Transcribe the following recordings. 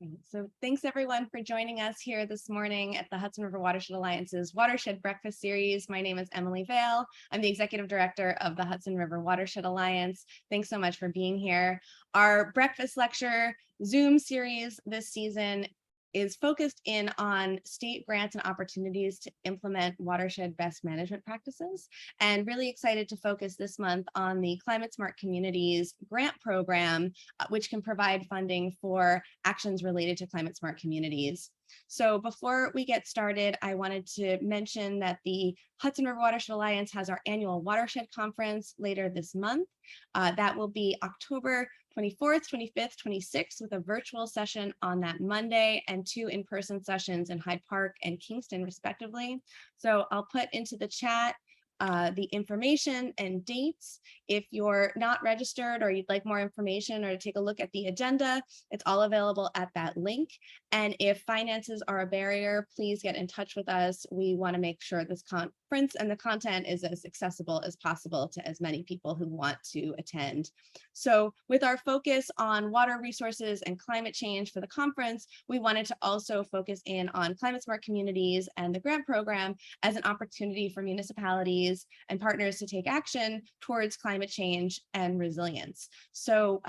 Great. So thanks everyone for joining us here this morning at the Hudson River Watershed Alliance's Watershed Breakfast Series. My name is Emily Vale. I'm the Executive Director of the Hudson River Watershed Alliance. Thanks so much for being here. Our breakfast lecture Zoom series this season is focused in on state grants and opportunities to implement watershed best management practices, and really excited to focus this month on the Climate Smart Communities grant program, which can provide funding for actions related to climate smart communities. So before we get started, I wanted to mention that the Hudson River Watershed Alliance has our annual watershed conference later this month. That will be October 24th, 25th, 26th, with a virtual session on that Monday and 2 in-person sessions in Hyde Park and Kingston, respectively. So I'll put into the chat the information and dates. If you're not registered or you'd like more information or to take a look at the agenda, it's all available at that link. And if finances are a barrier, please get in touch with us. We want to make sure this conference and the content is as accessible as possible to as many people who want to attend. So with our focus on water resources and climate change for the conference, we wanted to also focus in on climate smart communities and the grant program as an opportunity for municipalities and partners to take action towards climate change and resilience. So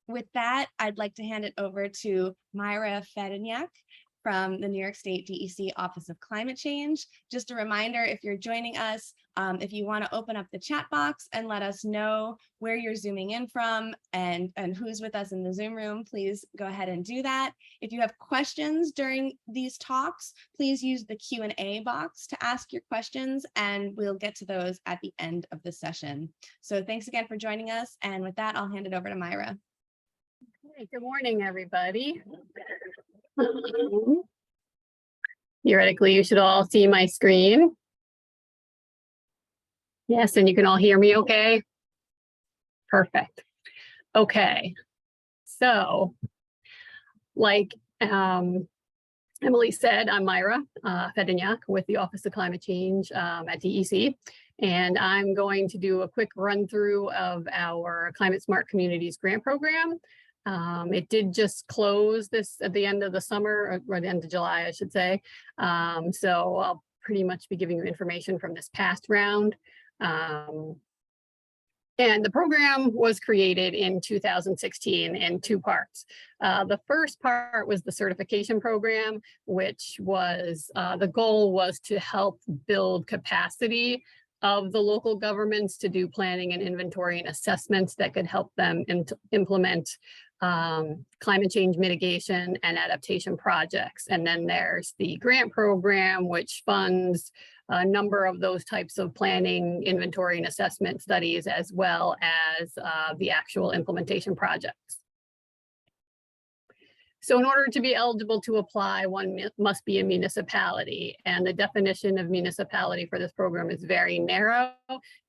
with that, I'd like to hand it over to Myra Fedyniak from the New York State DEC Office of Climate Change. Just a reminder, if you're joining us, if you want to open up the chat box and let us know where you're zooming in from and who's with us in the Zoom room, please go ahead and do that. If you have questions during these talks, please use the Q&A box to ask your questions, and we'll get to those at the end of the session. So thanks again for joining us. And with that, I'll hand it over to Myra. Okay, good morning, everybody. Theoretically, you should all see my screen. Yes, and you can all hear me okay? Perfect. Okay, so like Emily said, I'm Myra Fedyniak with the Office of Climate Change at DEC, and I'm going to do a quick run through of our Climate Smart Communities grant program. It did just close this at the end of the summer, or the end of July, I should say. So I'll pretty much be giving you information from this past round. And the program was created in 2016 in 2 parts. The first part was the certification program, which was, the goal was to help build capacity of the local governments to do planning and inventory and assessments that could help them implement climate change mitigation and adaptation projects. And then there's the grant program, which funds a number of those types of planning, inventory, and assessment studies, as well as the actual implementation projects. So in order to be eligible to apply, one must be a municipality, and the definition of municipality for this program is very narrow.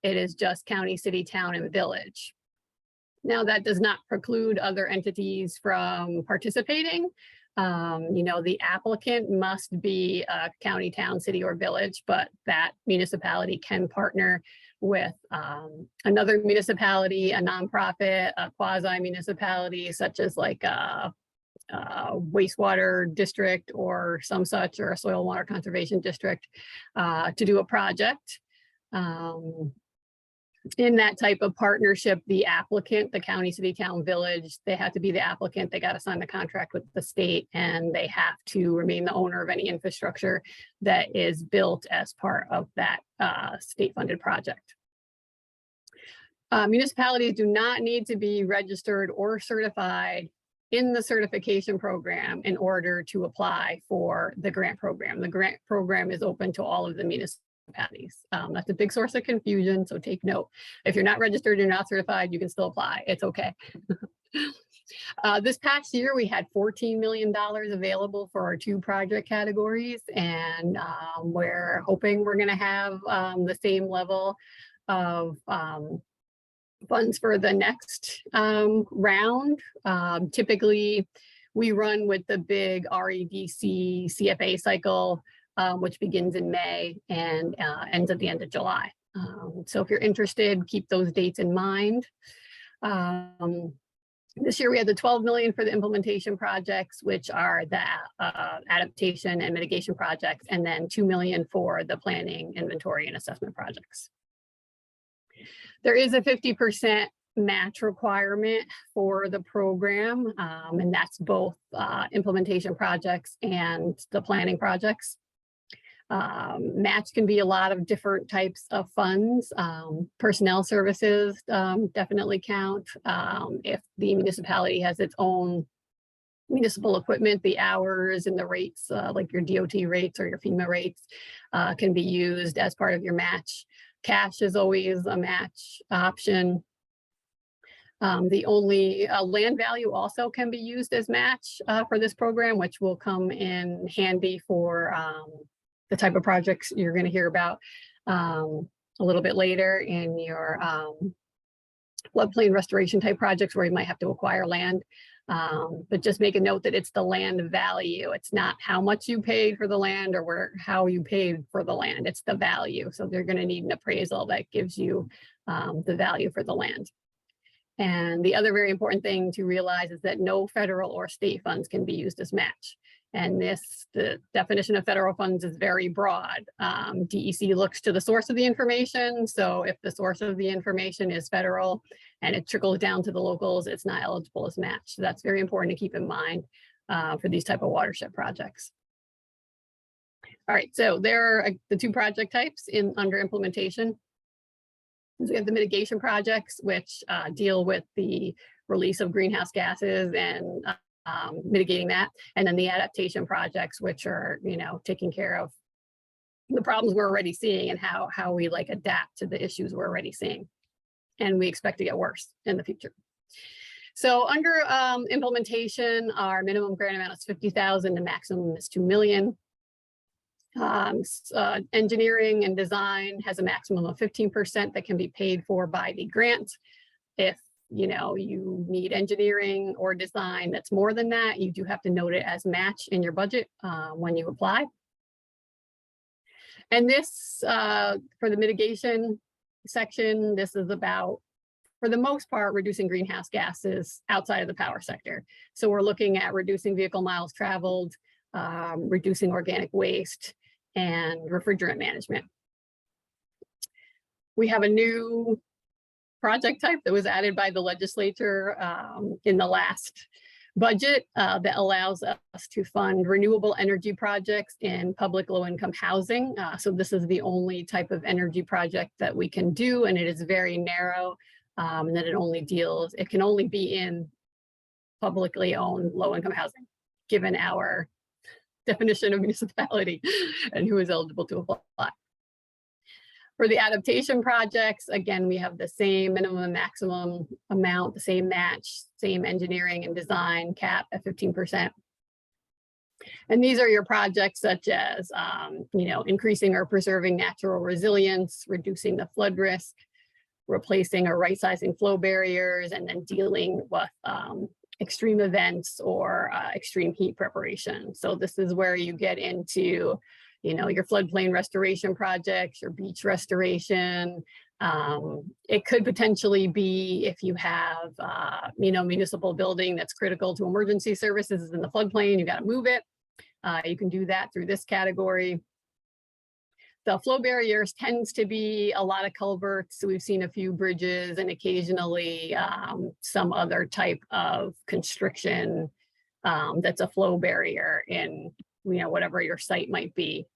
It is just county, city, town, and village. Now, that does not preclude other entities from participating. You know, the applicant must be a county, town, city, or village, but that municipality can partner with another municipality, a nonprofit, a quasi-municipality, such as like a wastewater district or some such, or a soil and water conservation district, to do a project. In that type of partnership, the applicant, the county, city, town, village, they have to be the applicant. They got to sign the contract with the state, and they have to remain the owner of any infrastructure that is built as part of that state-funded project. Municipalities do not need to be registered or certified in the certification program in order to apply for the grant program. The grant program is open to all of the municipalities. That's a big source of confusion, so take note. If you're not registered, you're not certified, you can still apply. It's okay. This past year, we had $14 million available for our 2 project categories, and we're hoping we're going to have the same level of funds for the next round. Typically, we run with the big REDC CFA cycle, which begins in May and ends at the end of July. So if you're interested, keep those dates in mind. This year we had the 12 million for the implementation projects, which are the adaptation and mitigation projects, and then 2 million for the planning, inventory, and assessment projects. There is a 50% match requirement for the program, and that's both implementation projects and the planning projects. Match can be a lot of different types of funds. Personnel services definitely count. If the municipality has its own municipal equipment, the hours and the rates, like your DOT rates or your FEMA rates, can be used as part of your match. Cash is always a match option. The only land value also can be used as match for this program, which will come in handy for the type of projects you're going to hear about a little bit later in your floodplain restoration type projects where you might have to acquire land. But just make a note that it's the land value. It's not how much you paid for the land or how you paid for the land. It's the value. So they're going to need an appraisal that gives you the value for the land. And the other very important thing to realize is that no federal or state funds can be used as match. And the definition of federal funds is very broad. DEC looks to the source of the information. So if the source of the information is federal and it trickles down to the locals, it's not eligible as match. So that's very important to keep in mind for these type of watershed projects. All right, so there are the two project types under implementation. So we have the mitigation projects, which deal with the release of greenhouse gases and mitigating that, and then the adaptation projects, which are, taking care of the problems we're already seeing and how we adapt to the issues we're already seeing, and we expect to get worse in the future. So under implementation, our minimum grant amount is 50,000, the maximum is 2 million. Engineering and design has a maximum of 15% that can be paid for by the grant. If you need engineering or design that's more than that, you do have to note it as match in your budget when you apply. And this, for the mitigation section, this is about, for the most part, reducing greenhouse gases outside of the power sector. So we're looking at reducing vehicle miles traveled, reducing organic waste, and refrigerant management. We have a new project type that was added by the legislature in the last budget that allows us to fund renewable energy projects in public low-income housing. So this is the only type of energy project that we can do, and it is very narrow, and that it can only be in publicly owned low-income housing, given our definition of municipality and who is eligible to apply. For the adaptation projects, again, we have the same minimum and maximum amount, the same match, same engineering and design cap at 15%. And these are your projects such as, increasing or preserving natural resilience, reducing the flood risk, replacing or right-sizing flow barriers, and then dealing with extreme events or extreme heat preparation. So this is where you get into your floodplain restoration projects, your beach restoration. It could potentially be if you have, municipal building that's critical to emergency services in the floodplain, you got to move it. You can do that through this category. The flow barriers tends to be a lot of culverts. So we've seen a few bridges and occasionally some other type of constriction that's a flow barrier in whatever your site might be.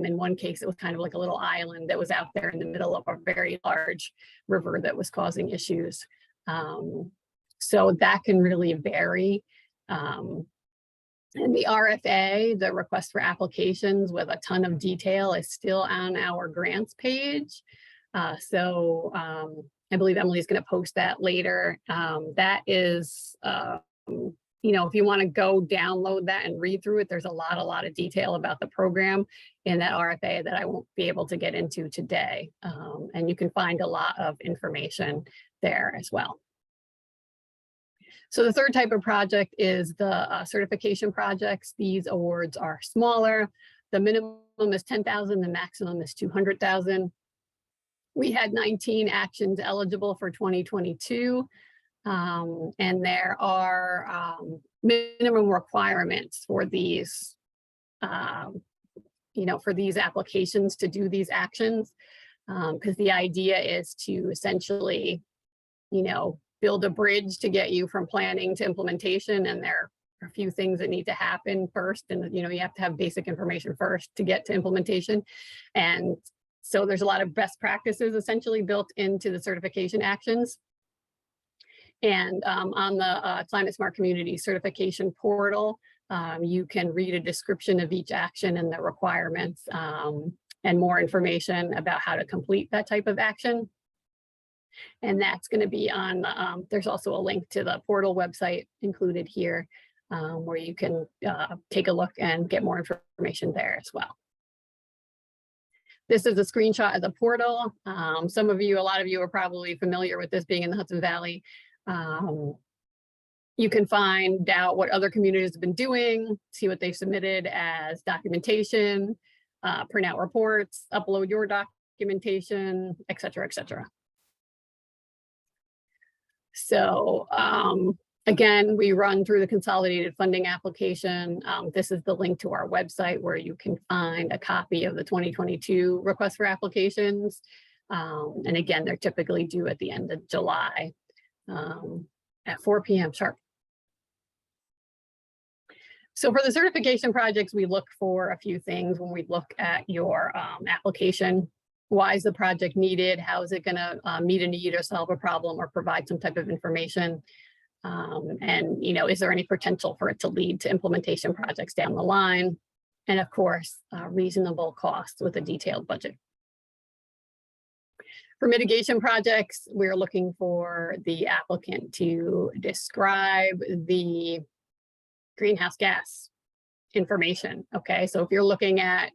In one case, it was kind of like a little island that was out there in the middle of a very large river that was causing issues. So that can really vary. And the RFA, the request for applications with a ton of detail, is still on our grants page. So I believe Emily's going to post that later. That is, if you want to go download that and read through it, there's a lot of detail about the program in that RFA that I won't be able to get into today. And you can find a lot of information there as well. So the third type of project is the certification projects. These awards are smaller. The minimum is 10,000, the maximum is 200,000. We had 19 actions eligible for 2022. And there are minimum requirements for these, for these applications to do these actions. Because the idea is to essentially, build a bridge to get you from planning to implementation. And there are a few things that need to happen first. And, you have to have basic information first to get to implementation. And so there's a lot of best practices essentially built into the certification actions. And on the Climate Smart Community certification portal, you can read a description of each action and the requirements and more information about how to complete that type of action. And that's going to be on, there's also a link to the portal website included here where you can take a look and get more information there as well. This is a screenshot of the portal. A lot of you are probably familiar with this being in the Hudson Valley. You can find out what other communities have been doing, see what they've submitted as documentation, print out reports, upload your documentation, et cetera, et cetera. So again, we run through the consolidated funding application. This is the link to our website where you can find a copy of the 2022 request for applications. And again, they're typically due at the end of July at 4 p.m. sharp. So for the certification projects, we look for a few things when we look at your application. Why is the project needed? How is it going to meet a need or solve a problem or provide some type of information? And, is there any potential for it to lead to implementation projects down the line? And of course, reasonable cost with a detailed budget. For mitigation projects, we're looking for the applicant to describe the greenhouse gas information. Okay, so if you're looking at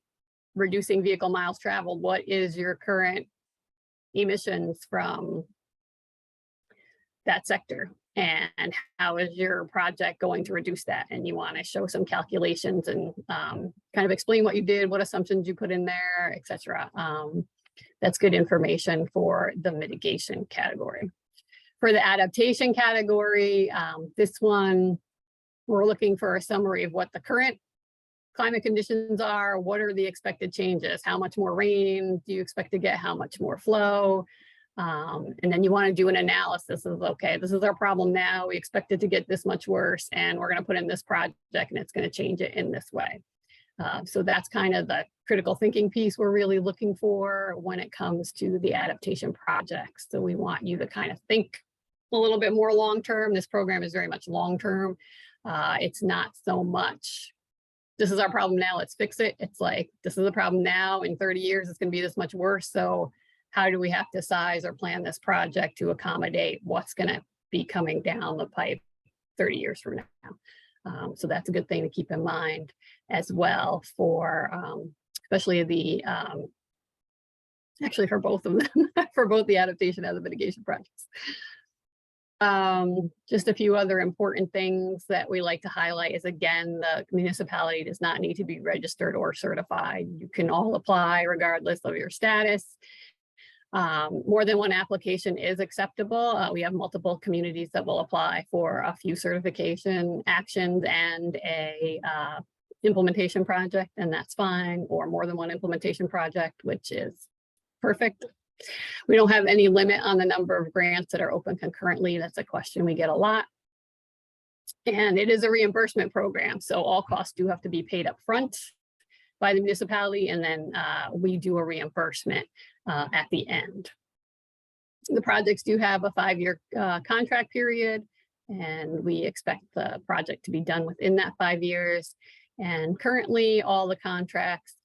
reducing vehicle miles traveled, what is your current emissions from that sector? And how is your project going to reduce that? And you want to show some calculations and kind of explain what you did, what assumptions you put in there, et cetera. That's good information for the mitigation category. For the adaptation category, this one, we're looking for a summary of what the current climate conditions are, what are the expected changes, how much more rain do you expect to get, how much more flow, and then you want to do an analysis of, okay, this is our problem now, we expect it to get this much worse, and we're going to put in this project and it's going to change it in this way. So that's kind of the critical thinking piece we're really looking for when it comes to the adaptation projects. So we want you to kind of think a little bit more long-term. This program is very much long-term. It's not so much, this is our problem now, let's fix it. It's like, this is the problem now, in 30 years, it's going to be this much worse. So how do we have to size or plan this project to accommodate what's going to be coming down the pipe 30 years from now? So that's a good thing to keep in mind as well for, especially the, actually for both of them, for both the adaptation and the mitigation projects. Just a few other important things that we like to highlight is, again, the municipality does not need to be registered or certified. You can all apply regardless of your status. More than one application is acceptable. We have multiple communities that will apply for a few certification actions and a implementation project, and that's fine, or more than one implementation project, which is perfect. We don't have any limit on the number of grants that are open concurrently. That's a question we get a lot. And it is a reimbursement program, so all costs do have to be paid up front by the municipality, and then we do a reimbursement at the end. The projects do have a 5-year contract period, and we expect the project to be done within that 5 years. And currently, all the contracts,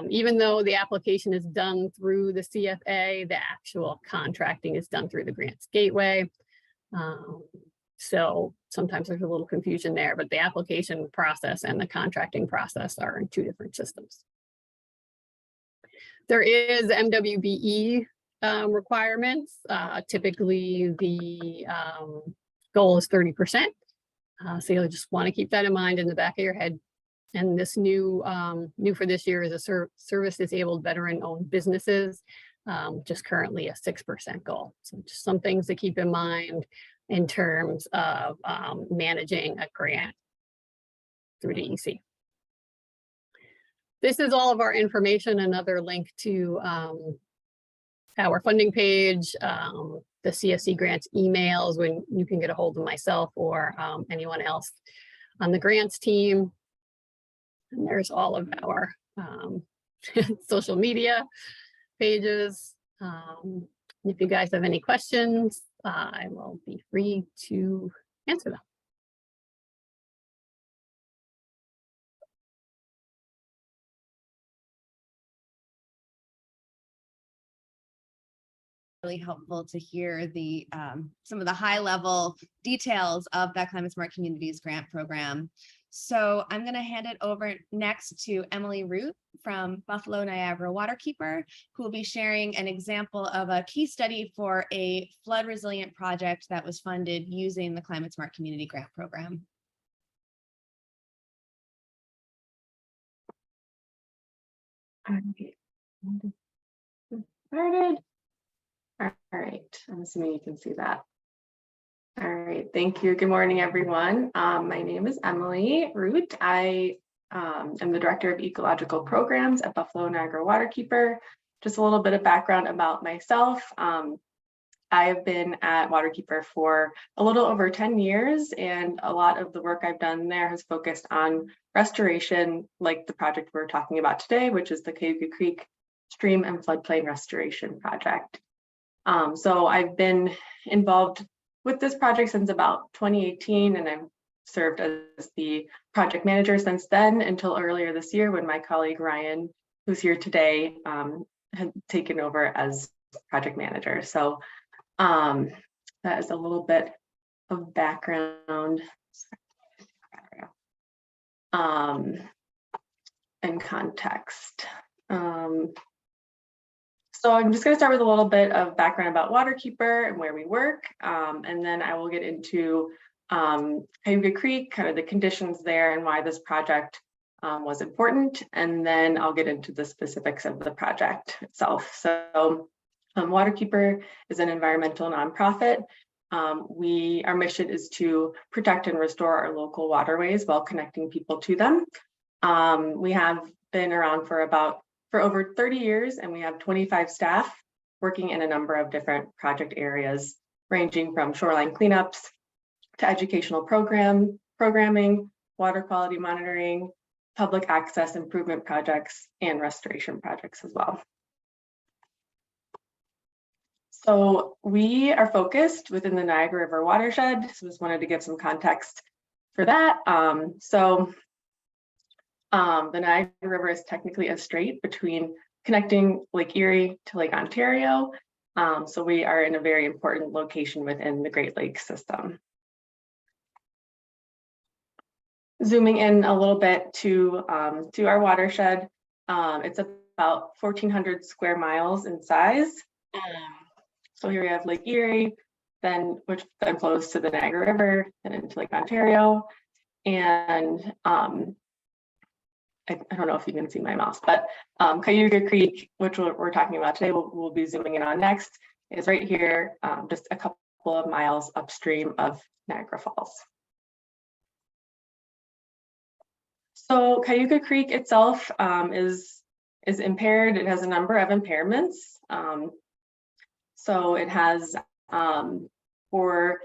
even though the application is done through the CFA, the actual contracting is done through the Grants Gateway. So sometimes there's a little confusion there, but the application process and the contracting process are in 2 different systems. There is MWBE requirements. Typically, the goal is 30%. So you'll just want to keep that in mind in the back of your head. And this new for this year is a service disabled veteran-owned businesses, which is currently a 6% goal. So just some things to keep in mind. in terms of managing a grant through DEC. This is all of our information, another link to our funding page, the CSC grants emails when you can get a hold of myself or anyone else on the grants team. And there's all of our social media pages. If you guys have any questions, I will be free to answer them. Really helpful to hear the some of the high level details of that Climate Smart Communities grant program. So I'm going to hand it over next to Emily Root from Buffalo Niagara Waterkeeper, who will be sharing an example of a key study for a flood resilient project that was funded using the Climate Smart Community Grant Program. Started. All right, I'm assuming you can see that. All right, thank you. Good morning, everyone. My name is Emily Root. I am the Director of Ecological Programs at Buffalo Niagara Waterkeeper. Just a little bit of background about myself. I have been at Waterkeeper for a little over 10 years, and a lot of the work I've done there has focused on restoration, like the project we're talking about today, which is the Cayuga Creek Stream and Floodplain Restoration Project. So I've been involved with this project since about 2018, and I've served as the project manager since then until earlier this year when my colleague Ryan, who's here today, had taken over as project manager. So that is a little bit of background and context. So I'm just going to start with a little bit of background about Waterkeeper and where we work, and then I will get into Cayuga Creek, kind of the conditions there and why this project was important, and then I'll get into the specifics of the project itself. So Waterkeeper is an environmental nonprofit. Our mission is to protect and restore our local waterways while connecting people to them. We have been around for over 30 years, and we have 25 staff working in a number of different project areas, ranging from shoreline cleanups to educational programming, water quality monitoring, public access improvement projects, and restoration projects as well. So we are focused within the Niagara River watershed. So just wanted to give some context for that. The Niagara River is technically a strait between connecting Lake Erie to Lake Ontario. So we are in a very important location within the Great Lakes system. Zooming in a little bit to our watershed, it's about 1,400 square miles in size. So here we have Lake Erie, which then flows to the Niagara River and into Lake Ontario. And I don't know if you can see my mouse, but Cayuga Creek, which we're talking about today, we'll be zooming in on next, is right here, just a couple of miles upstream of Niagara Falls. So Cayuga Creek itself is impaired. It has a number of impairments. So it has for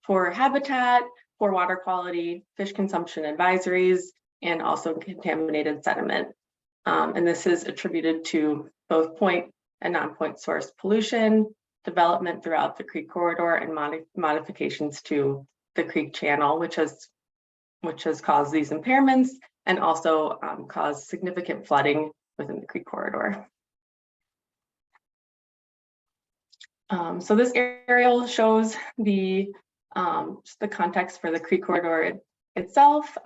habitat, for water quality, fish consumption advisories, and also contaminated sediment. And this is attributed to both point and non-point source pollution, development throughout the creek corridor, and modifications to the creek channel, which has caused these impairments and also caused significant flooding within the creek corridor. So this aerial shows just the context for the creek corridor itself.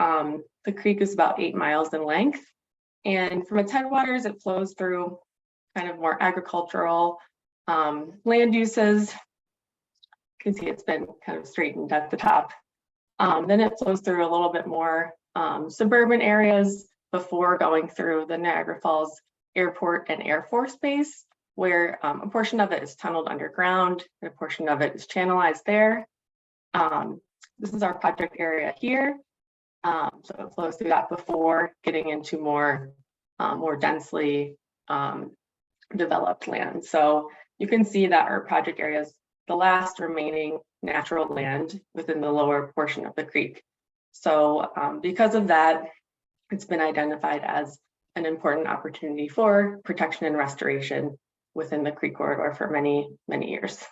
The creek is about 8 miles in length, and from its headwaters, it flows through kind of more agricultural land uses. You can see it's been kind of straightened at the top. Then it flows through a little bit more suburban areas before going through the Niagara Falls Airport and Air Force Base, where a portion of it is tunneled underground and a portion of it is channelized there. This is our project area here. So it flows through that before getting into more densely developed land. So you can see that our project area is the last remaining natural land within the lower portion of the creek. So because of that, it's been identified as an important opportunity for protection and restoration within the creek corridor for many, many years.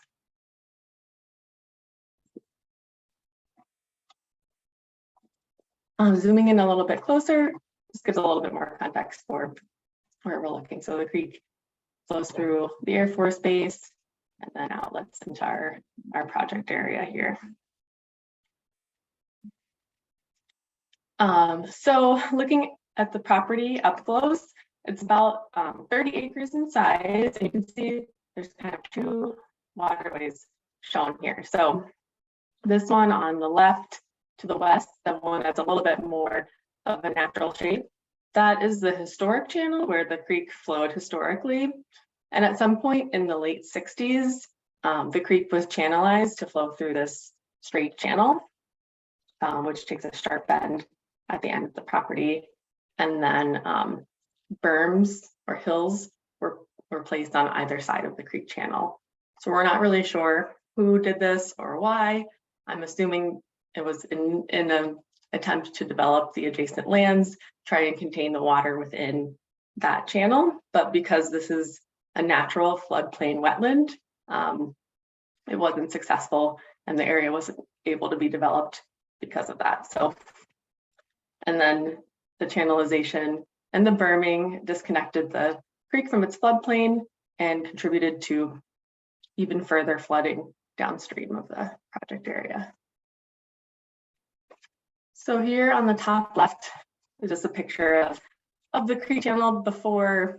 Zooming in a little bit closer, this gives a little bit more context for where we're looking. So the creek flows through the Air Force Base and then outlets into our project area here. So looking at the property up close, it's about 30 acres in size. And you can see there's kind of two waterways shown here. So this one on the left to the west, the one that's a little bit more of a natural shape, that is the historic channel where the creek flowed historically. And at some point in the late 60s, the creek was channelized to flow through this straight channel, which takes a sharp bend at the end of the property. And then berms or hills were placed on either side of the creek channel. So we're not really sure who did this or why. I'm assuming it was in an attempt to develop the adjacent lands, try and contain the water within that channel. But because this is a natural floodplain wetland, it wasn't successful and the area wasn't able to be developed because of that. So, and then the channelization and the berming disconnected the creek from its floodplain and contributed to even further flooding downstream of the project area. So here on the top left is just a picture of the creek channel before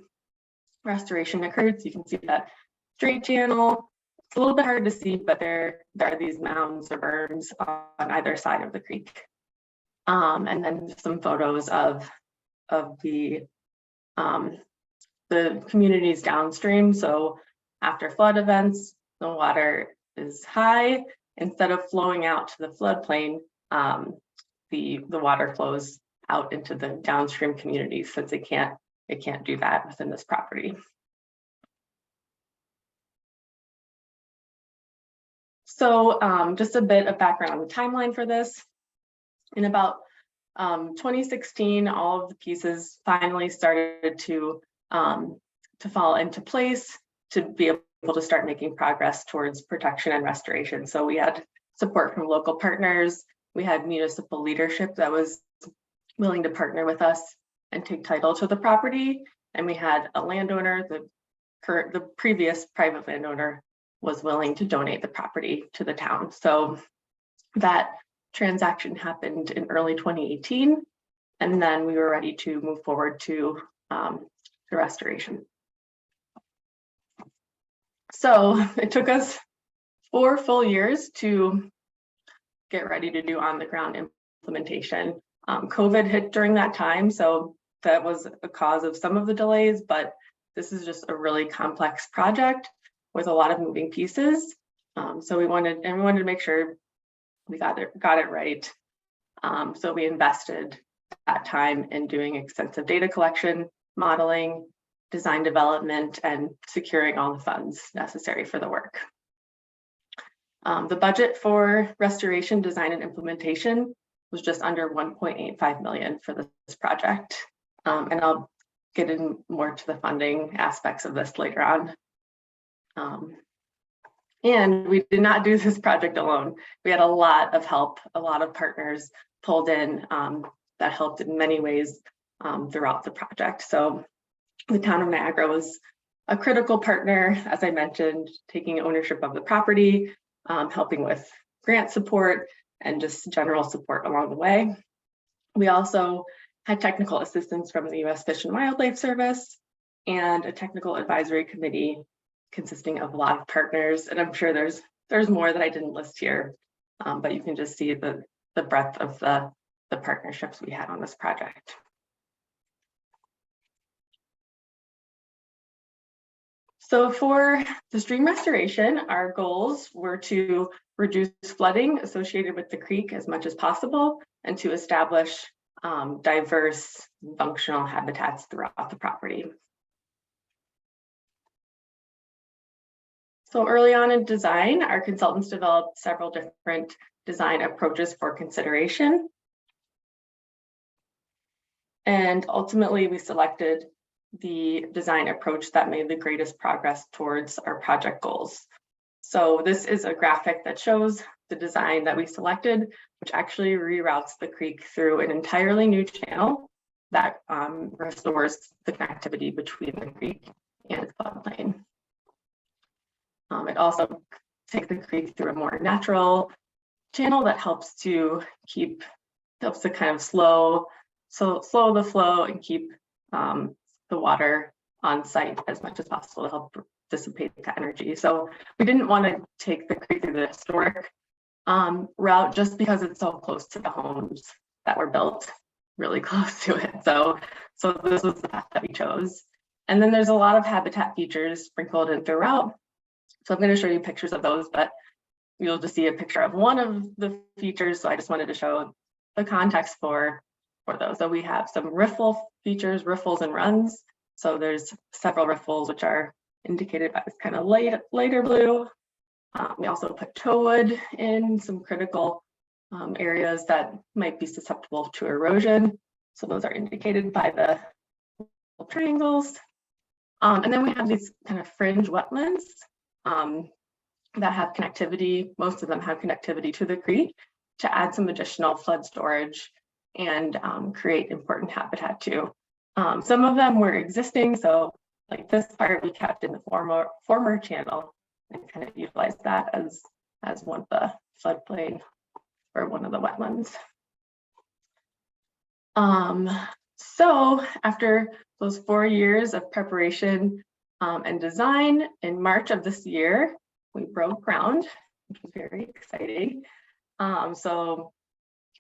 restoration occurred. So you can see that straight channel. It's a little bit hard to see, but there are these mounds or berms on either side of the creek. And then some photos of the communities downstream. So after flood events, the water is high. Instead of flowing out to the floodplain, the water flows out into the downstream communities since it can't do that within this property. So just a bit of background on the timeline for this. In about 2016, all of the pieces finally started to fall into place to be able to start making progress towards protection and restoration. So we had support from local partners. We had municipal leadership that was willing to partner with us and take title to the property. And we had a landowner, the previous private landowner was willing to donate the property to the town. So that transaction happened in early 2018. And then we were ready to move forward to restoration. So it took us 4 full years to get ready to do on the ground implementation. COVID hit during that time, so that was a cause of some of the delays, but this is just a really complex project with a lot of moving pieces. So we wanted to make sure we got it right. So we invested that time in doing extensive data collection, modeling, design development, and securing all the funds necessary for the work. The budget for restoration, design, and implementation was just under $1.85 million for this project. And I'll get in more to the funding aspects of this later on. And we did not do this project alone. We had a lot of help, a lot of partners pulled in that helped in many ways throughout the project. So the Town of Niagara was a critical partner, as I mentioned, taking ownership of the property, helping with grant support and just general support along the way. We also had technical assistance from the U.S. Fish and Wildlife Service and a technical advisory committee consisting of a lot of partners. And I'm sure there's more that I didn't list here, but you can just see the breadth of the partnerships we had on this project. So for the stream restoration, our goals were to reduce flooding associated with the creek as much as possible and to establish diverse functional habitats throughout the property. So early on in design, our consultants developed several different design approaches for consideration. And ultimately, we selected the design approach that made the greatest progress towards our project goals. So this is a graphic that shows the design that we selected, which actually reroutes the creek through an entirely new channel that restores the connectivity between the creek and the floodplain. It also takes the creek through a more natural channel that helps to kind of slow the flow and keep the water on site as much as possible to help dissipate the energy. So we didn't want to take the creek through the historic route just because it's so close to the homes that were built really close to it. So this was the path that we chose. And then there's a lot of habitat features sprinkled in throughout. So I'm going to show you pictures of those, but you'll just see a picture of one of the features. So I just wanted to show the context for those. So we have some riffle features, riffles and runs. So there's several riffles which are indicated by this kind of lighter blue. We also put toadwood in some critical areas that might be susceptible to erosion. So those are indicated by the triangles. And then we have these kind of fringe wetlands that have connectivity. Most of them have connectivity to the creek to add some additional flood storage and create important habitat too. Some of them were existing, so like this part we kept in the former channel and kind of utilized that as one of the floodplain or one of the wetlands. So after those 4 years of preparation and design, in March of this year, we broke ground, which was very exciting. So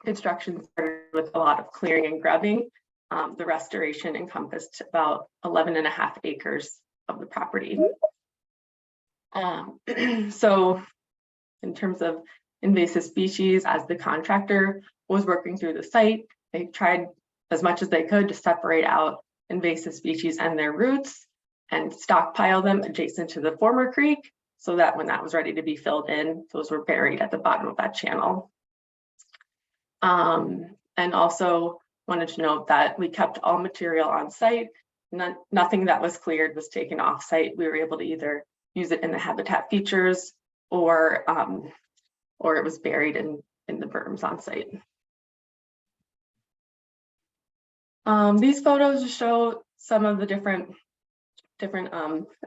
construction started with a lot of clearing and grubbing. The restoration encompassed about 11.5 acres of the property. So in terms of invasive species, as the contractor was working through the site, they tried as much as they could to separate out invasive species and their roots and stockpile them adjacent to the former creek so that when that was ready to be filled in, those were buried at the bottom of that channel. And also wanted to note that we kept all material on site. Nothing that was cleared was taken off site. We were able to either use it in the habitat features or it was buried in the berms on site. These photos show some of the different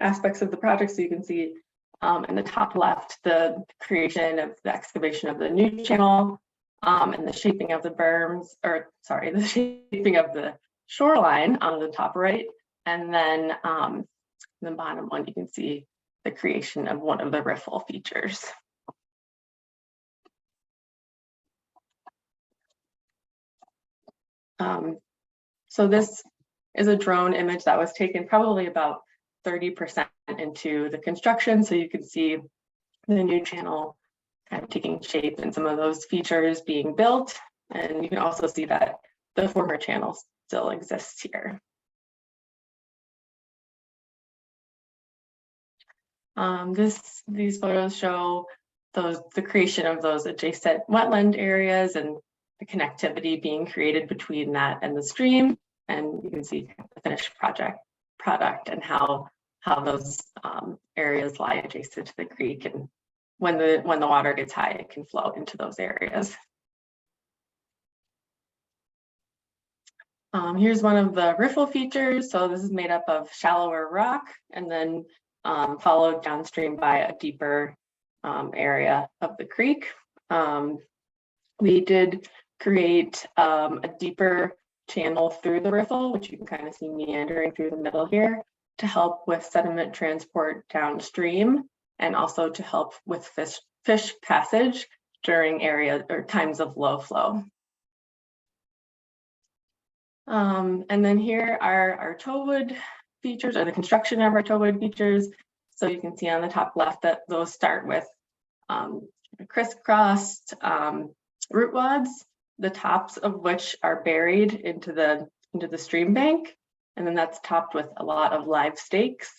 aspects of the project. So you can see in the top left, the creation of the excavation of the new channel and the shaping of the berms, or sorry, the shaping of the shoreline on the top right. And then the bottom one, you can see the creation of one of the riffle features. So this is a drone image that was taken probably about 30% into the construction. So you can see the new channel kind of taking shape and some of those features being built. And you can also see that the former channel still exists here. These photos show the creation of those adjacent wetland areas and the connectivity being created between that and the stream. And you can see the finished product and how those areas lie adjacent to the creek, and when the water gets high, it can flow into those areas. Here's one of the riffle features. So this is made up of shallower rock and then followed downstream by a deeper area of the creek. We did create a deeper channel through the riffle, which you can kind of see meandering through the middle here, to help with sediment transport downstream and also to help with fish passage during areas or times of low flow. And then here are our toadwood features, or the construction of our toadwood features. So you can see on the top left that those start with crisscrossed root wads, the tops of which are buried into the stream bank. And then that's topped with a lot of live stakes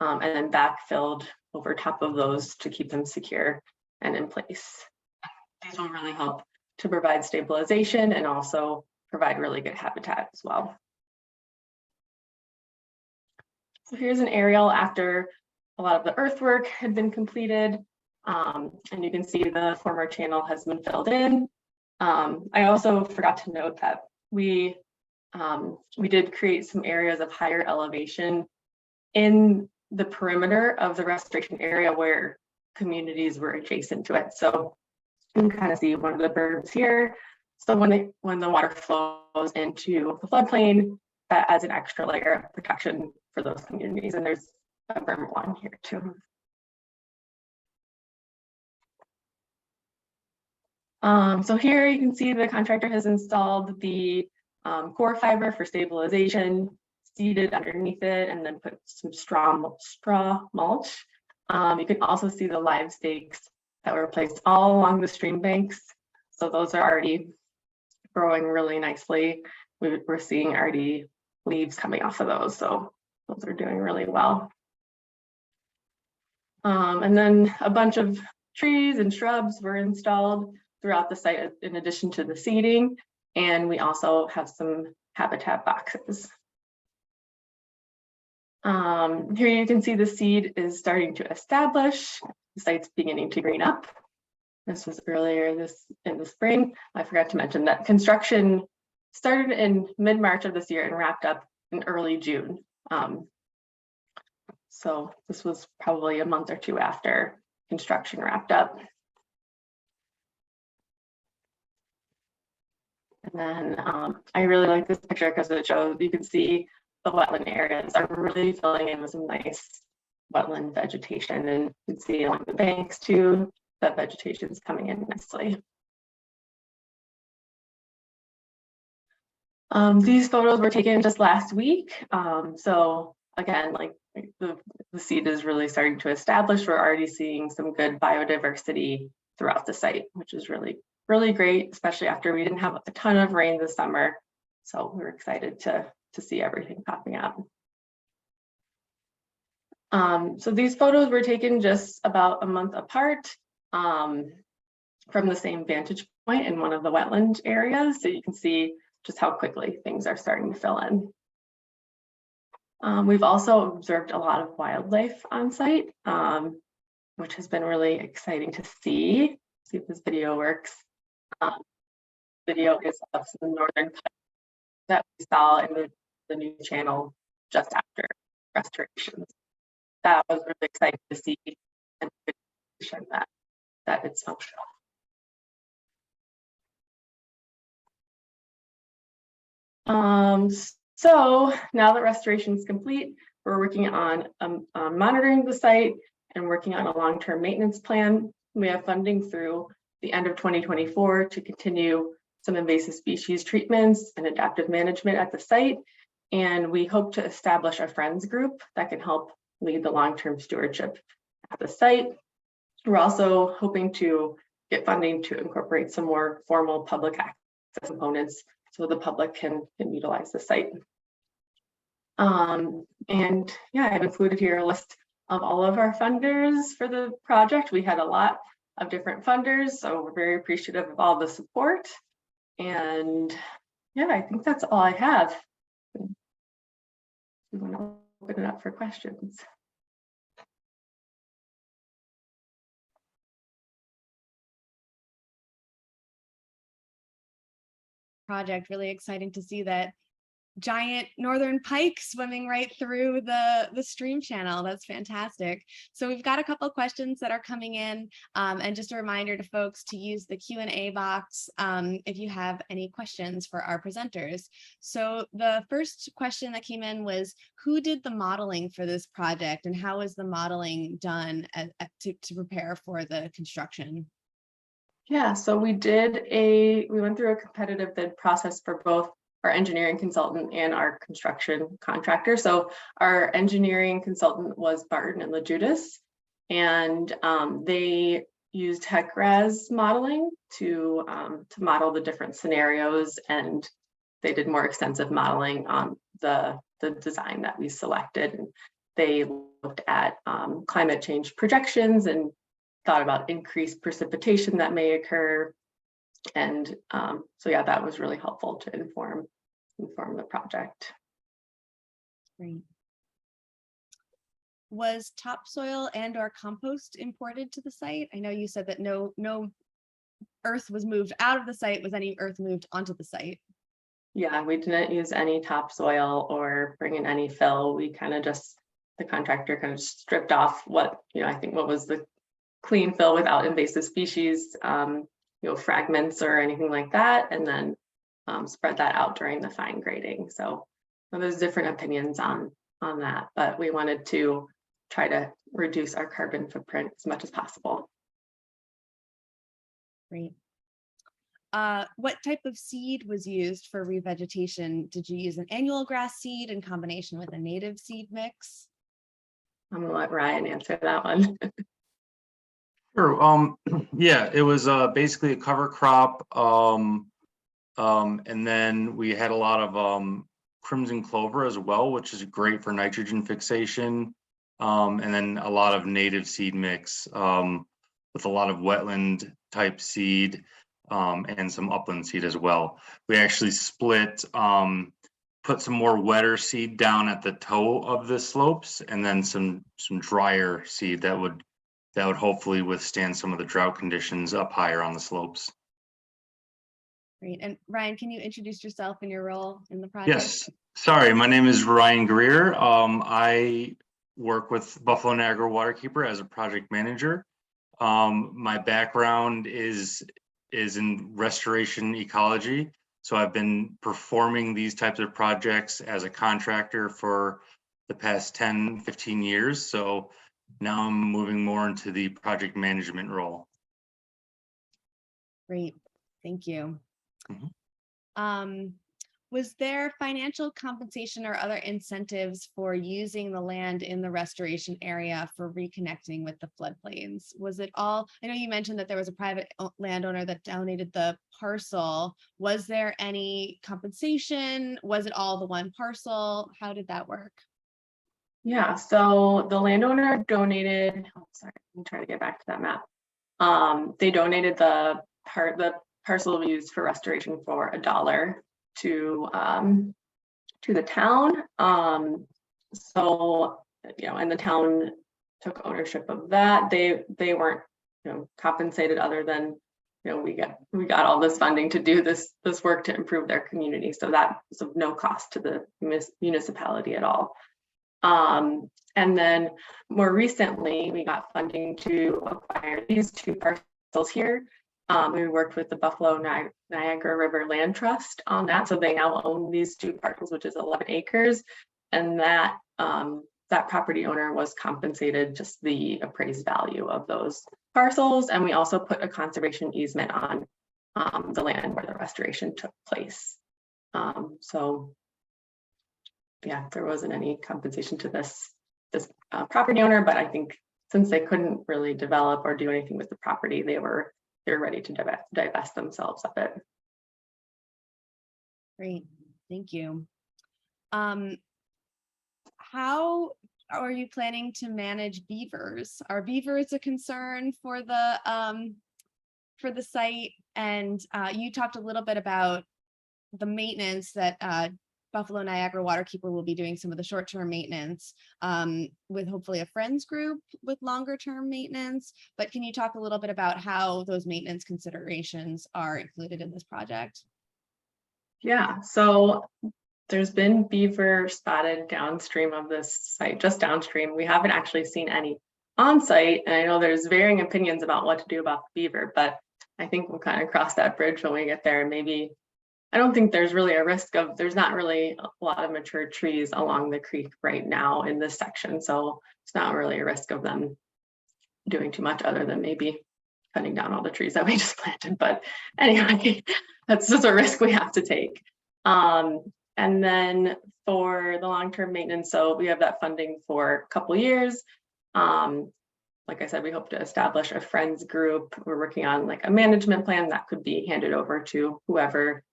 and then backfilled over top of those to keep them secure and in place. These will really help to provide stabilization and also provide really good habitat as well. So here's an aerial after a lot of the earthwork had been completed. And you can see the former channel has been filled in. I also forgot to note that we did create some areas of higher elevation in the perimeter of the restoration area where communities were adjacent to it. So you can kind of see one of the berms here. So when the water flows into the floodplain, that adds an extra layer of protection for those communities. And there's a berm one here too. So here you can see the contractor has installed the core fiber for stabilization, seeded underneath it, and then put some straw mulch. You can also see the live stakes that were placed all along the stream banks. So those are already growing really nicely. We're seeing already leaves coming off of those. So those are doing really well. And then a bunch of trees and shrubs were installed throughout the site in addition to the seeding. And we also have some habitat boxes. Here you can see the seed is starting to establish. The site's beginning to green up. This was earlier in the spring. I forgot to mention that construction started in mid-March of this year and wrapped up in early June. So this was probably a month or two after construction wrapped up. And then I really like this picture because it shows, you can see the wetland areas are really filling in with some nice wetland vegetation, and you can see along the banks too, that vegetation is coming in nicely. These photos were taken just last week. So again, like the seed is really starting to establish. We're already seeing some good biodiversity throughout the site, which is really great, especially after we didn't have a ton of rain this summer. So we're excited to see everything popping up. So these photos were taken just about a month apart from the same vantage point in one of the wetland areas. So you can see just how quickly things are starting to fill in. We've also observed a lot of wildlife on site, which has been really exciting to see. See if this video works. Video is of some northern that we saw in the new channel just after restorations. That was really exciting to see and that it's functional. So now that restoration is complete, we're working on monitoring the site and working on a long-term maintenance plan. We have funding through the end of 2024 to continue some invasive species treatments and adaptive management at the site. And we hope to establish a friends group that can help lead the long-term stewardship at the site. We're also hoping to get funding to incorporate some more formal public access components so the public can utilize the site. And yeah, I've included here a list of all of our funders for the project. We had a lot of different funders, so we're very appreciative of all the support. And yeah, I think that's all I have. We want to open it up for questions. Project, really exciting to see that giant northern pike swimming right through the stream channel. That's fantastic. So we've got a couple of questions that are coming in, and just a reminder to folks to use the Q&A box if you have any questions for our presenters. So the first question that came in was, who did the modeling for this project and how was the modeling done to prepare for the construction? Yeah, so we went through a competitive bid process for both our engineering consultant and our construction contractor. So our engineering consultant was Barton and LaJudas, and they used HEC-RAS modeling to model the different scenarios, and they did more extensive modeling on the design that we selected. And they looked at climate change projections and thought about increased precipitation that may occur. And so yeah, that was really helpful to inform the project. Great. Was topsoil and or compost imported to the site? I know you said that no earth was moved out of the site. Was any earth moved onto the site? Yeah, we didn't use any topsoil or bring in any fill. We kind of just, the contractor kind of stripped off what, I think what was the clean fill without invasive species, fragments or anything like that, and then spread that out during the fine grading. So there's different opinions on that, but we wanted to try to reduce our carbon footprint as much as possible. Great. What type of seed was used for revegetation? Did you use an annual grass seed in combination with a native seed mix? I'm gonna let Ryan answer that one. Sure. Yeah, it was basically a cover crop. And then we had a lot of crimson clover as well, which is great for nitrogen fixation. And then a lot of native seed mix with a lot of wetland type seed and some upland seed as well. We actually split, put some more wetter seed down at the toe of the slopes, and then some drier seed that would hopefully withstand some of the drought conditions up higher on the slopes. Great. And Ryan, can you introduce yourself and your role in the project? Yes. Sorry, my name is Ryan Greer. I work with Buffalo Niagara Waterkeeper as a project manager. My background is in restoration ecology. So I've been performing these types of projects as a contractor for the past 10, 15 years. So now I'm moving more into the project management role. Great, thank you. Mm-hmm. Was there financial compensation or other incentives for using the land in the restoration area for reconnecting with the floodplains? Was it all, I know you mentioned that there was a private landowner that donated the parcel. Was there any compensation? Was it all the one parcel? How did that work? Yeah, so the landowner donated, sorry, let me try to get back to that map. They donated the parcel we used for restoration for $1 to the town. So, and the town took ownership of that. They weren't, compensated other than, we got all this funding to do this work to improve their community. So that was of no cost to the municipality at all. And then more recently, we got funding to acquire these two parcels here. We worked with the Buffalo Niagara River Land Trust on that. So they now own these two parcels, which is 11 acres. And that property owner was compensated just the appraised value of those parcels. And we also put a conservation easement on the land where the restoration took place. So yeah, there wasn't any compensation to this property owner, but I think since they couldn't really develop or do anything with the property, they're ready to divest themselves of it. Great, thank you. How are you planning to manage beavers? Are beavers a concern for the site? And you talked a little bit about the maintenance that Buffalo Niagara Waterkeeper will be doing, some of the short-term maintenance with hopefully a friends group with longer-term maintenance. But can you talk a little bit about how those maintenance considerations are included in this project? Yeah, so there's been beaver spotted downstream of this site, just downstream. We haven't actually seen any on site, and I know there's varying opinions about what to do about the beaver, but I think we'll kind of cross that bridge when we get there. And maybe, I don't think there's really a risk of, there's not really a lot of mature trees along the creek right now in this section. So it's not really a risk of them doing too much other than maybe cutting down all the trees that we just planted. But anyway, that's just a risk we have to take. And then for the long-term maintenance, so we have that funding for a couple years. Like I said, we hope to establish a friends group. We're working on like a management plan that could be handed over to whoever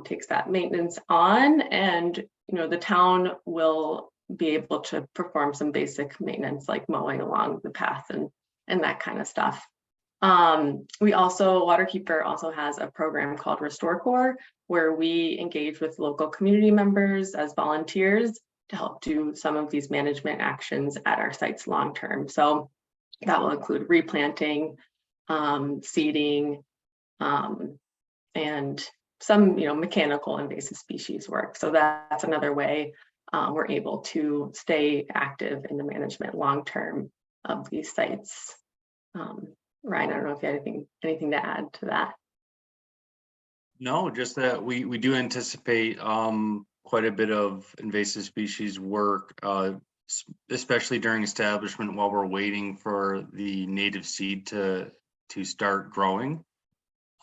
takes that maintenance on. And, you know, the town will be able to perform some basic maintenance like mowing along the path and that kind of stuff. We also, Waterkeeper also has a program called Restore Corps, where we engage with local community members as volunteers to help do some of these management actions at our sites long-term. So that will include replanting, seeding, and some, you know, mechanical invasive species work. So that's another way we're able to stay active in the management long-term of these sites. Ryan, I don't know if you had anything to add to that. No, just that we do anticipate quite a bit of invasive species work, especially during establishment while we're waiting for the native seed to start growing.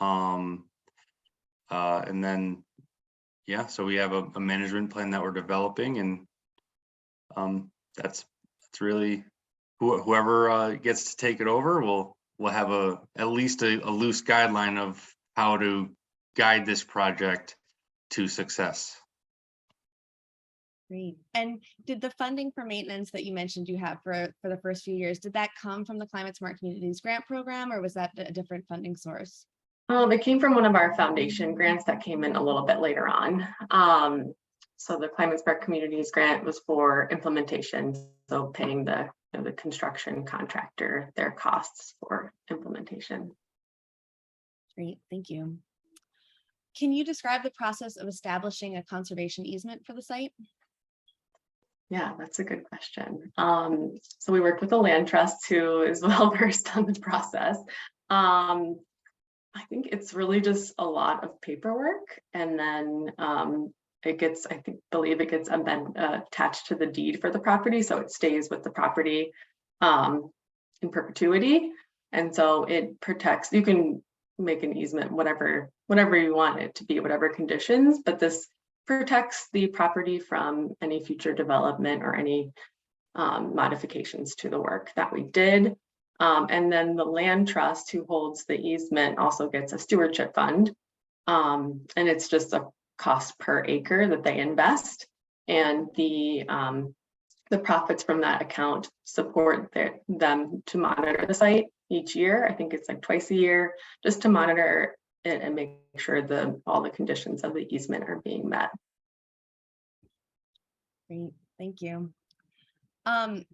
And then, yeah, so we have a management plan that we're developing, and that's really whoever gets to take it over will have at least a loose guideline of how to guide this project to success. Great. And did the funding for maintenance that you mentioned you have for the first few years, did that come from the Climate Smart Communities grant program, or was that a different funding source? It came from one of our foundation grants that came in a little bit later on. So the Climate Smart Communities grant was for implementation, so paying the construction contractor their costs for implementation. Great, thank you. Can you describe the process of establishing a conservation easement for the site? Yeah, that's a good question. So we worked with a land trust who is well versed on the process. I think it's really just a lot of paperwork, and then it gets, believe it gets attached to the deed for the property, so it stays with the property in perpetuity. And so it protects, you can make an easement whatever you want it to be, whatever conditions, but this protects the property from any future development or any modifications to the work that we did. And then the land trust who holds the easement also gets a stewardship fund. And it's just a cost per acre that they invest. And the profits from that account support them to monitor the site each year. I think it's like twice a year, just to monitor it and make sure all the conditions of the easement are being met. Great, thank you. I'm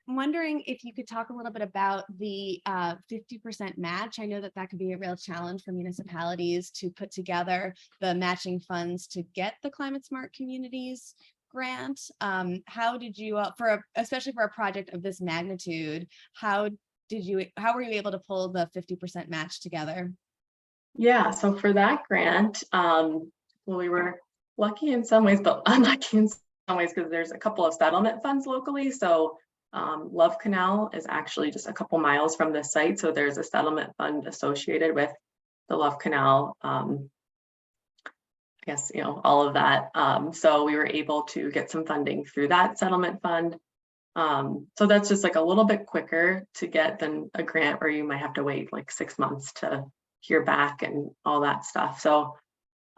wondering if you could talk a little bit about the 50% match. I know that could be a real challenge for municipalities to put together the matching funds to get the Climate Smart Communities grant. How did you, especially for a project of this magnitude, how were you able to pull the 50% match together? Yeah, so for that grant, well, we were lucky in some ways, but unlucky in some ways because there's a couple of settlement funds locally. So Love Canal is actually just a couple miles from the site. So there's a settlement fund associated with the Love Canal. I guess, you know, all of that. So we were able to get some funding through that settlement fund. So that's just like a little bit quicker to get than a grant where you might have to wait like 6 months to hear back and all that stuff. So,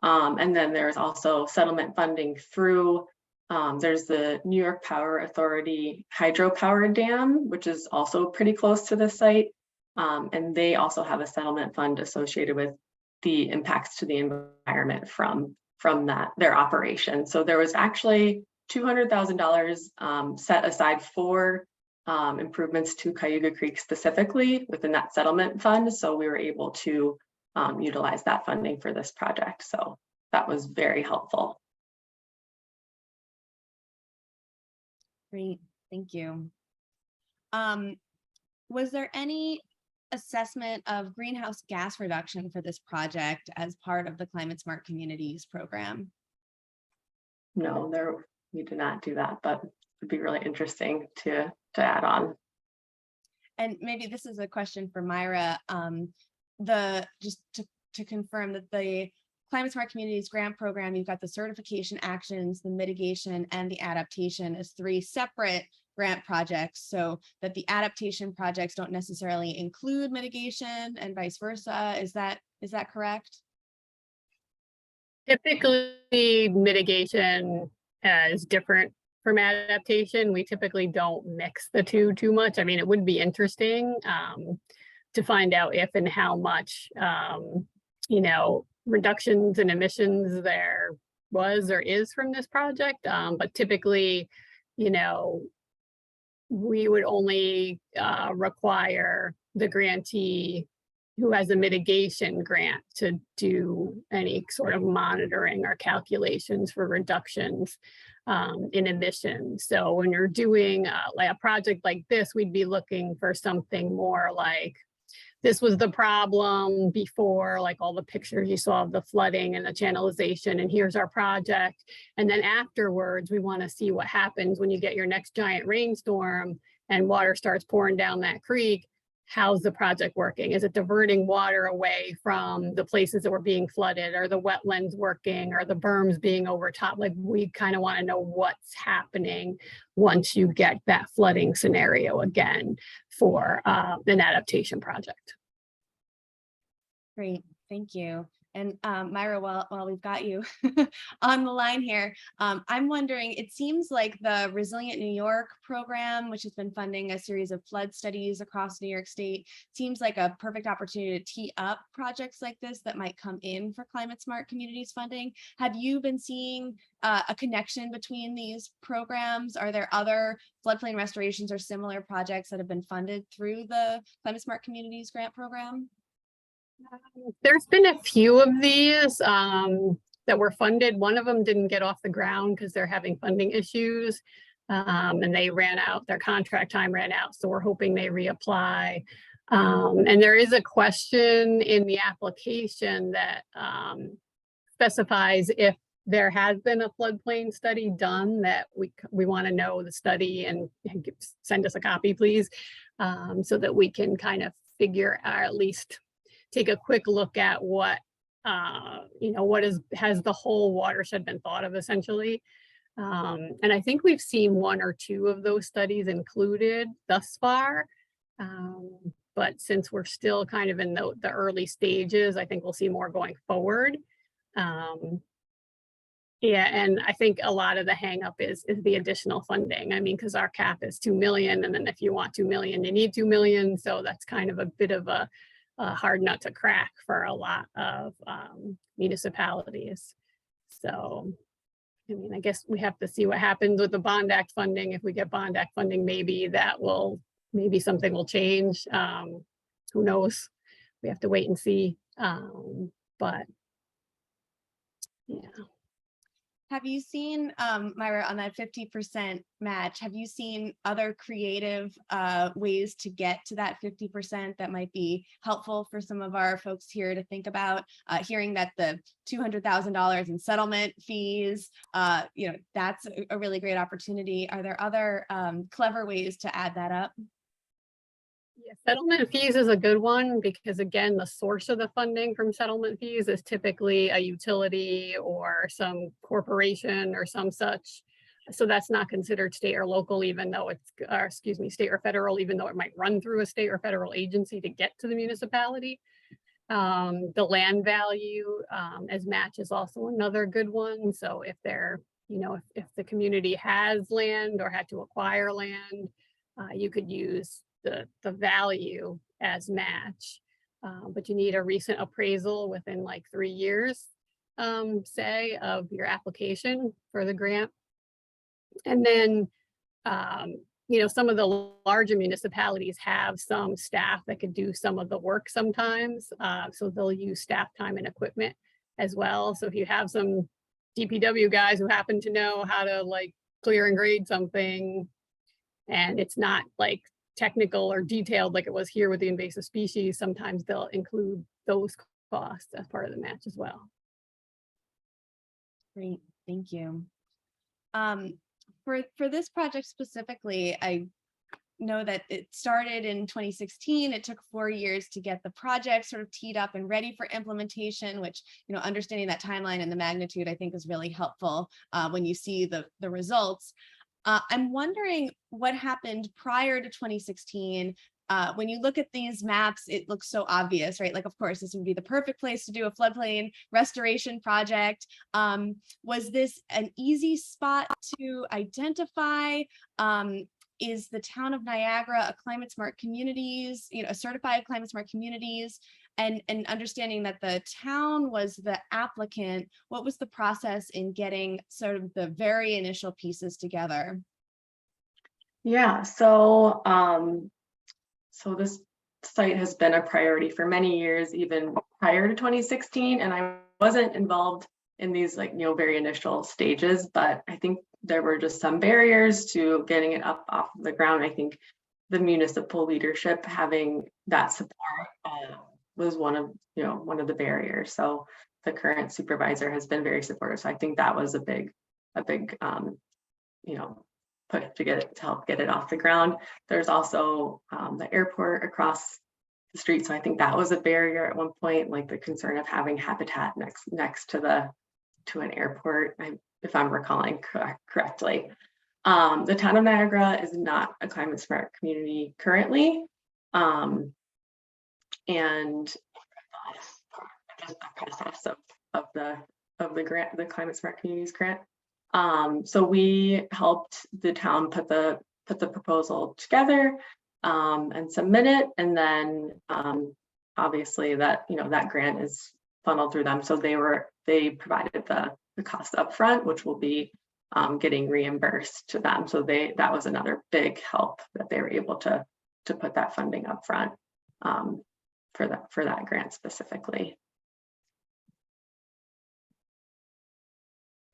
and then there's also settlement funding through, there's the New York Power Authority hydropower dam, which is also pretty close to the site. And they also have a settlement fund associated with the impacts to the environment from their operation. So there was actually $200,000 set aside for improvements to Cayuga Creek specifically within that settlement fund. So we were able to utilize that funding for this project. So that was very helpful. Great, thank you. Was there any assessment of greenhouse gas reduction for this project as part of the Climate Smart Communities program? No, we did not do that, but it'd be really interesting to add on. And maybe this is a question for Myra. Just to confirm that the Climate Smart Communities grant program, you've got the certification actions, the mitigation, and the adaptation as 3 separate grant projects, so that the adaptation projects don't necessarily include mitigation and vice versa. Is that correct? Typically, mitigation is different from adaptation. We typically don't mix the two too much. I mean, it would be interesting to find out if and how much, you know, reductions in emissions there was or is from this project. But typically, you know, we would only require the grantee who has a mitigation grant to do any sort of monitoring or calculations for reductions in emissions. So when you're doing like a project like this, we'd be looking for something more like, this was the problem before, like all the pictures you saw of the flooding and the channelization, and here's our project. And then afterwards, we want to see what happens when you get your next giant rainstorm and water starts pouring down that creek. How's the project working? Is it diverting water away from the places that were being flooded? Are the wetlands working? Are the berms being overtopped? Like, we kind of want to know what's happening once you get that flooding scenario again for an adaptation project. Great, thank you. And Myra, while we've got you on the line here, I'm wondering, it seems like the Resilient New York program, which has been funding a series of flood studies across New York State, seems like a perfect opportunity to tee up projects like this that might come in for Climate Smart Communities funding. Have you been seeing a connection between these programs? Are there other floodplain restorations or similar projects that have been funded through the Climate Smart Communities grant program? There's been a few of these that were funded. One of them didn't get off the ground because they're having funding issues and they ran out, their contract time ran out. So we're hoping they reapply. And there is a question in the application that specifies if there has been a floodplain study done, that we want to know the study and send us a copy, please, so that we can kind of figure out, at least take a quick look at what, you know, has the whole watershed been thought of essentially. And I think we've seen 1 or 2 of those studies included thus far. But since we're still kind of in the early stages, I think we'll see more going forward. Yeah, and I think a lot of the hang up is the additional funding. I mean, because our cap is 2 million, and then if you want 2 million, you need 2 million. So that's kind of a bit of a hard nut to crack for a lot of municipalities. So, I mean, I guess we have to see what happens with the Bond Act funding. If we get Bond Act funding, maybe something will change. Who knows? We have to wait and see. But yeah. Have you seen, Myra, on that 50% match, have you seen other creative ways to get to that 50% that might be helpful for some of our folks here to think about? Hearing that the $200,000 in settlement fees, you know, that's a really great opportunity. Are there other clever ways to add that up? Yeah, settlement fees is a good one because, again, the source of the funding from settlement fees is typically a utility or some corporation or some such. So that's not considered state or local, even though it's, state or federal, even though it might run through a state or federal agency to get to the municipality. The land value as match is also another good one. So if they're, you know, if the community has land or had to acquire land, you could use the value as match, but you need a recent appraisal within like 3 years, say, of your application for the grant. And then, you know, some of the larger municipalities have some staff that could do some of the work sometimes. So they'll use staff time and equipment as well. So if you have some DPW guys who happen to know how to like clear and grade something, and it's not like technical or detailed like it was here with the invasive species, sometimes they'll include those costs as part of the match as well. Great, thank you. For this project specifically, know that it started in 2016. It took 4 years to get the project sort of teed up and ready for implementation, which, understanding that timeline and the magnitude, I think is really helpful when you see the results. I'm wondering what happened prior to 2016. When you look at these maps, it looks so obvious, right? Like, of course, this would be the perfect place to do a floodplain restoration project. Was this an easy spot to identify? Is the Town of Niagara a climate smart communities, a certified climate smart communities? And understanding that the town was the applicant, what was the process in getting sort of the very initial pieces together? Yeah, so this site has been a priority for many years, even prior to 2016, and I wasn't involved in these very initial stages, but I think there were just some barriers to getting it up off the ground. I think the municipal leadership having that support was one of the barriers. So the current supervisor has been very supportive. So I think that was a big push to help get it off the ground. There's also the airport across the street. So I think that was a barrier at one point, like the concern of having habitat next to an airport, if I'm recalling correctly. The Town of Niagara is not a climate smart community currently. And just the process of the grant, the Climate Smart Communities grant. So we helped the town put the proposal together and submit it, and then obviously that that grant is funneled through them. So they provided the cost up front, which will be getting reimbursed to them. So that was another big help that they were able to put that funding up front for that grant specifically.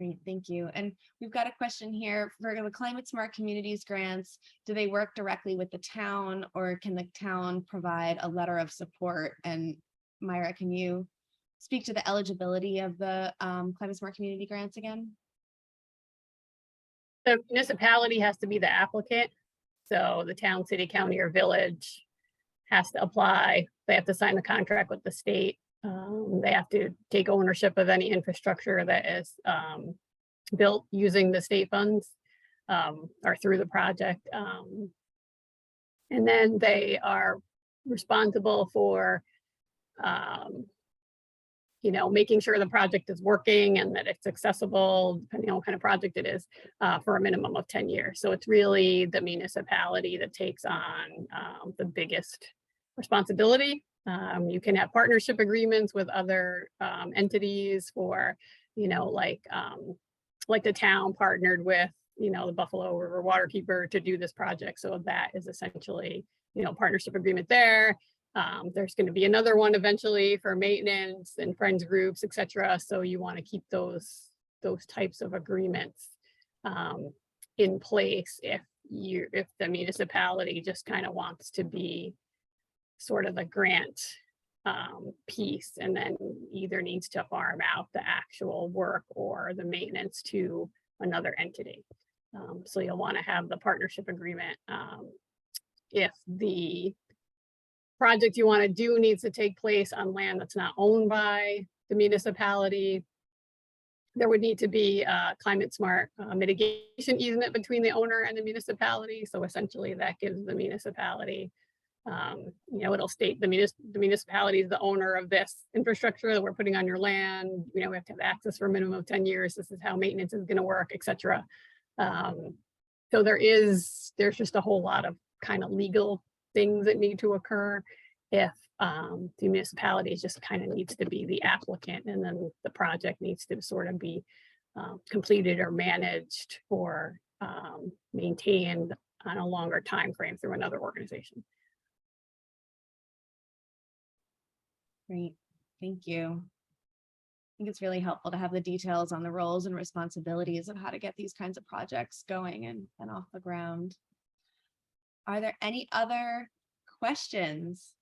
Great, thank you. And we've got a question here for the Climate Smart Communities grants. Do they work directly with the town, or can the town provide a letter of support? And Myra, can you speak to the eligibility of the Climate Smart Community grants again? The municipality has to be the applicant. So the town, city, county, or village has to apply. They have to sign the contract with the state. They have to take ownership of any infrastructure that is built using the state funds or through the project. And then they are responsible for, making sure the project is working and that it's accessible, depending on what kind of project it is, for a minimum of 10 years. So it's really the municipality that takes on the biggest responsibility. You can have partnership agreements with other entities for, like the town partnered with, the Buffalo River Waterkeeper to do this project. So that is essentially, partnership agreement there. There's going to be another one eventually for maintenance and friends groups, etc. So you want to keep those types of agreements in place if the municipality just kind of wants to be sort of the grant piece, and then either needs to farm out the actual work or the maintenance to another entity. So you'll want to have the partnership agreement. If the project you want to do needs to take place on land that's not owned by the municipality, there would need to be a climate smart mitigation easement between the owner and the municipality. So essentially that gives the municipality, it'll state the municipality is the owner of this infrastructure that we're putting on your land. We have to have access for a minimum of 10 years. This is how maintenance is going to work, etc. So there's just a whole lot of kind of legal things that need to occur if the municipality just kind of needs to be the applicant, and then the project needs to sort of be completed or managed or maintained on a longer time frame through another organization. Great, thank you. I think it's really helpful to have the details on the roles and responsibilities of how to get these kinds of projects going and off the ground. Are there any other questions?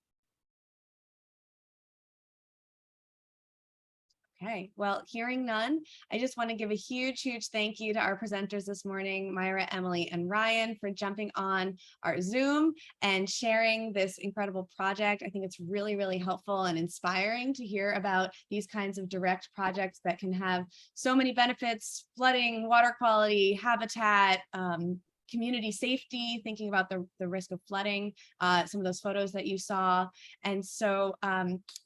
Okay, well, hearing none, I just want to give a huge thank you to our presenters this morning, Myra, Emily, and Ryan, for jumping on our Zoom and sharing this incredible project. I think it's really helpful and inspiring to hear about these kinds of direct projects that can have so many benefits: flooding, water quality, habitat, community safety, thinking about the risk of flooding, some of those photos that you saw. And so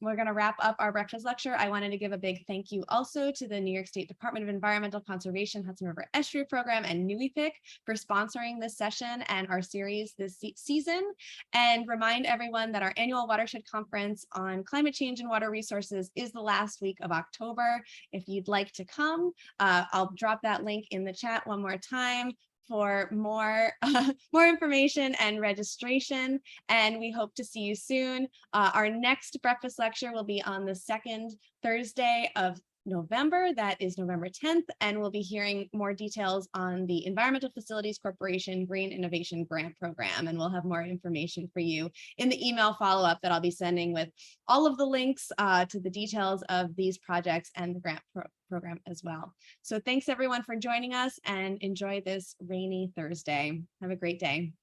we're going to wrap up our breakfast lecture. I wanted to give a big thank you also to the New York State Department of Environmental Conservation Hudson River Estuary Program and NUIPIC for sponsoring this session and our series this season, and remind everyone that our annual Watershed Conference on Climate Change and Water Resources is the last week of October. If you'd like to come, I'll drop that link in the chat one more time for more information and registration, and we hope to see you soon. Our next breakfast lecture will be on the second Thursday of November. That is November 10th, and we'll be hearing more details on the Environmental Facilities Corporation Green Innovation Grant Program, and we'll have more information for you in the email follow-up that I'll be sending with all of the links to the details of these projects and the grant program as well. So thanks everyone for joining us, and enjoy this rainy Thursday. Have a great day.